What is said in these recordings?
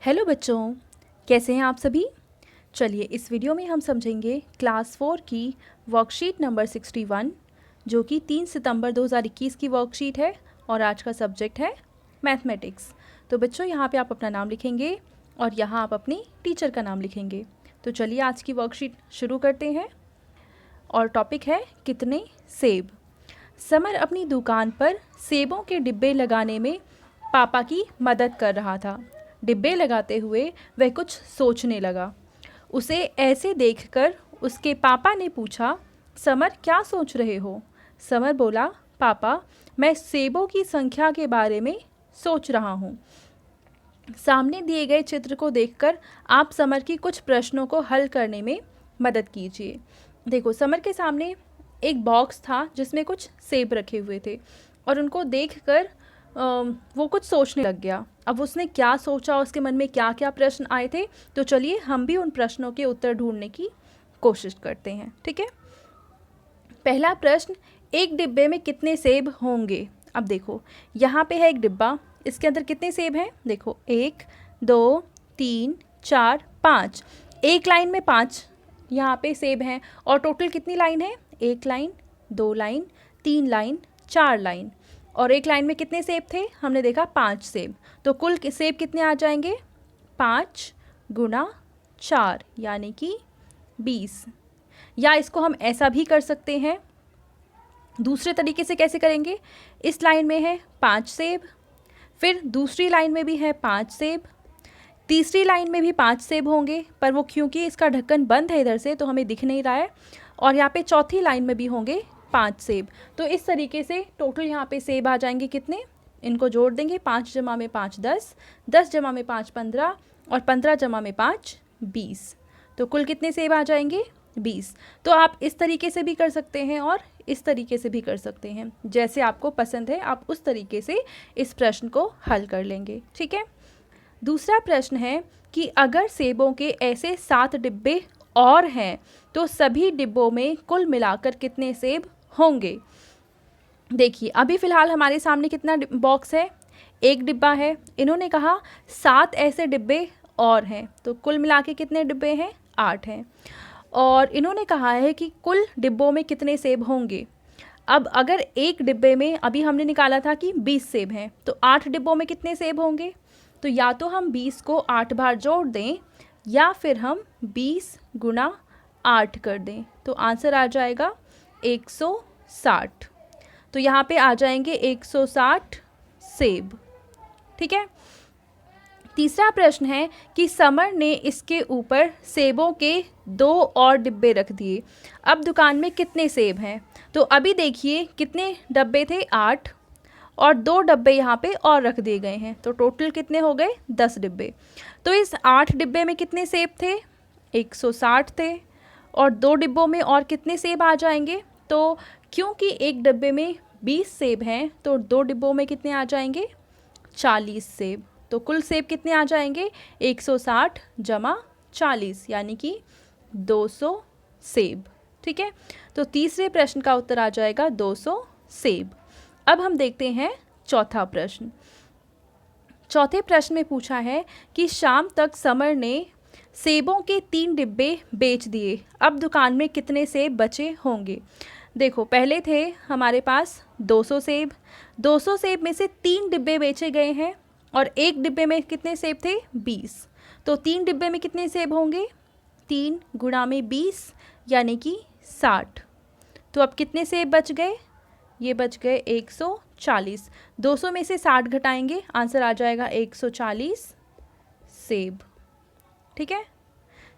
Hello बच्चों, कैसे हैं आप सभी। चलिए इस वीडियो में हम समझेंगे क्लास 4 की वर्कशीट नंबर 61 जो कि 3 सितंबर 2021 की वर्कशीट है और आज का सब्जेक्ट है मैथमेटिक्स। तो बच्चों यहाँ पे आप अपना नाम लिखेंगे और यहाँ आप अपनी टीचर का नाम लिखेंगे। तो चलिए आज की वर्कशीट शुरू करते हैं और टॉपिक है कितने सेब। समर अपनी दुकान पर सेबों के डिब्बे लगाने में पापा की मदद कर रहा था। डिब्बे लगाते हुए वह कुछ सोचने लगा। उसे ऐसे देखकर उसके पापा ने पूछा, समर क्या सोच रहे हो? समर बोला, पापा मैं सेबों की संख्या के बारे में सोच रहा हूँ। सामने दिए गए चित्र को देखकर आप समर की कुछ प्रश्नों को हल करने में मदद कीजिए। देखो, समर के सामने एक बॉक्स था जिसमें कुछ सेब रखे हुए थे और उनको देखकर वो कुछ सोचने लग गया। अब उसने क्या सोचा, उसके मन में क्या क्या प्रश्न आए थे, तो चलिए हम भी उन प्रश्नों के उत्तर ढूंढने की कोशिश करते हैं। ठीक है, पहला प्रश्न, एक डिब्बे में कितने सेब होंगे? अब देखो यहाँ पे है एक डिब्बा, इसके अंदर कितने सेब हैं? देखो 1 2 3 4 5, एक लाइन में 5 यहाँ पे सेब हैं और टोटल कितनी लाइन है? 1 लाइन, 2 लाइन, 3 लाइन, 4 लाइन। और एक लाइन में कितने सेब थे? हमने देखा 5 सेब। तो कुल सेब कितने आ जाएंगे? 5 गुना 4 यानी कि 20। या इसको हम ऐसा भी कर सकते हैं, दूसरे तरीके से कैसे करेंगे? इस लाइन में है 5 सेब, फिर दूसरी लाइन में भी है 5 सेब, तीसरी लाइन में भी 5 सेब होंगे, पर वो क्योंकि इसका ढक्कन बंद है इधर से तो हमें दिख नहीं रहा है। और यहाँ पे चौथी लाइन में भी होंगे 5 सेब। तो इस तरीके से टोटल यहाँ पे सेब आ जाएंगे कितने? इनको जोड़ देंगे, 5 जमा में 5 10, 10 जमा में 5 15 और 15 जमा में 5 20। तो कुल कितने सेब आ जाएंगे? 20। तो आप इस तरीके से भी कर सकते हैं और इस तरीके से भी कर सकते हैं, जैसे आपको पसंद है आप उस तरीके से इस प्रश्न को हल कर लेंगे। ठीक है, दूसरा प्रश्न है कि अगर सेबों के ऐसे 7 डिब्बे और हैं तो सभी डिब्बों में कुल मिलाकर कितने सेब होंगे? देखिए अभी फ़िलहाल हमारे सामने कितना बॉक्स है? एक डिब्बा है। इन्होंने कहा 7 ऐसे डिब्बे और हैं, तो कुल मिला के कितने डिब्बे हैं? 8 हैं। और इन्होंने कहा है कि कुल डिब्बों में कितने सेब होंगे। अब अगर एक डिब्बे में अभी हमने निकाला था कि 20 सेब हैं, तो 8 डिब्बों में कितने सेब होंगे? तो या तो हम 20 को 8 बार जोड़ दें या फिर हम 20 गुना 8 कर दें, तो आंसर आ जाएगा 160। तो यहाँ पे आ जाएंगे 160 सेब। ठीक है, तीसरा प्रश्न है कि समर ने इसके ऊपर सेबों के 2 और डिब्बे रख दिए। अब दुकान में कितने सेब हैं? तो अभी देखिए कितने डब्बे थे? 8 और 2 डब्बे यहाँ पे और रख दिए गए हैं, तो टोटल कितने हो गए? 10 डिब्बे। तो इस 8 डिब्बे में कितने सेब थे? 160 थे। और 2 डिब्बों में और कितने सेब आ जाएंगे? तो क्योंकि एक डिब्बे में 20 सेब हैं तो 2 डिब्बों में कितने आ जाएंगे? 40 सेब। तो कुल सेब कितने आ जाएंगे? 160 जमा 40 यानी कि 200 सेब। ठीक है, तो तीसरे प्रश्न का उत्तर आ जाएगा 200 सेब। अब हम देखते हैं चौथा प्रश्न। चौथे प्रश्न में पूछा है कि शाम तक समर ने सेबों के 3 डिब्बे बेच दिए। अब दुकान में कितने सेब बचे होंगे? देखो पहले थे हमारे पास 200 सेब, 200 सेब में से 3 डिब्बे बेचे गए हैं और एक डिब्बे में कितने सेब थे? 20। तो 3 डिब्बे में कितने सेब होंगे? 3 गुणा में 20 यानी कि 60। तो अब कितने सेब बच गए? ये बच गए 140। 200 में से 60 घटाएंगे, आंसर आ जाएगा 140 सेब। ठीक है,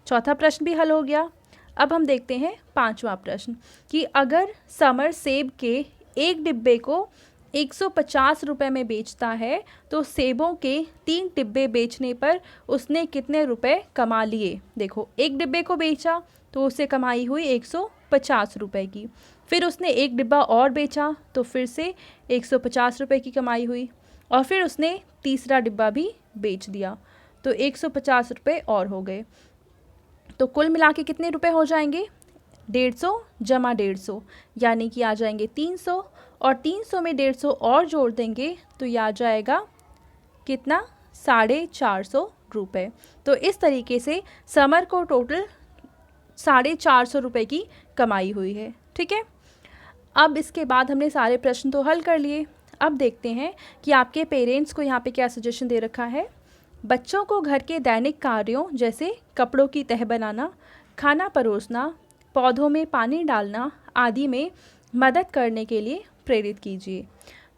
चौथा प्रश्न भी हल हो गया। अब हम देखते हैं पांचवा प्रश्न कि अगर समर सेब के एक डिब्बे को 150 रुपये में बेचता है तो सेबों के 3 डिब्बे बेचने पर उसने कितने रुपए कमा लिए? देखो एक डिब्बे को बेचा तो उससे कमाई हुई 150 रुपये की, फिर उसने एक डिब्बा और बेचा तो फिर से 150 रुपये की कमाई हुई, और फिर उसने तीसरा डिब्बा भी बेच दिया तो 150 रुपये और हो गए। तो कुल मिला के कितने रुपए हो जाएंगे? 150 जमा 150 यानी कि आ जाएंगे 300, और 300 में 150 और जोड़ देंगे तो यह आ जाएगा कितना? 450 रुपये। तो इस तरीके से समर को टोटल 450 रुपये की कमाई हुई है। ठीक है, अब इसके बाद हमने सारे प्रश्न तो हल कर लिए। अब देखते हैं कि आपके पेरेंट्स को यहाँ पे क्या सजेशन दे रखा है। बच्चों को घर के दैनिक कार्यों जैसे कपड़ों की तह बनाना, खाना परोसना, पौधों में पानी डालना आदि में मदद करने के लिए प्रेरित कीजिए।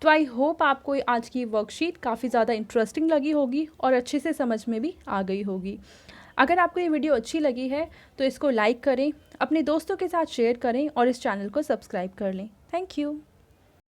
तो आई होप आपको आज की वर्कशीट काफ़ी ज़्यादा इंटरेस्टिंग लगी होगी और अच्छे से समझ में भी आ गई होगी। अगर आपको ये वीडियो अच्छी लगी है तो इसको लाइक करें, अपने दोस्तों के साथ शेयर करें और इस चैनल को सब्सक्राइब कर लें। Thank you.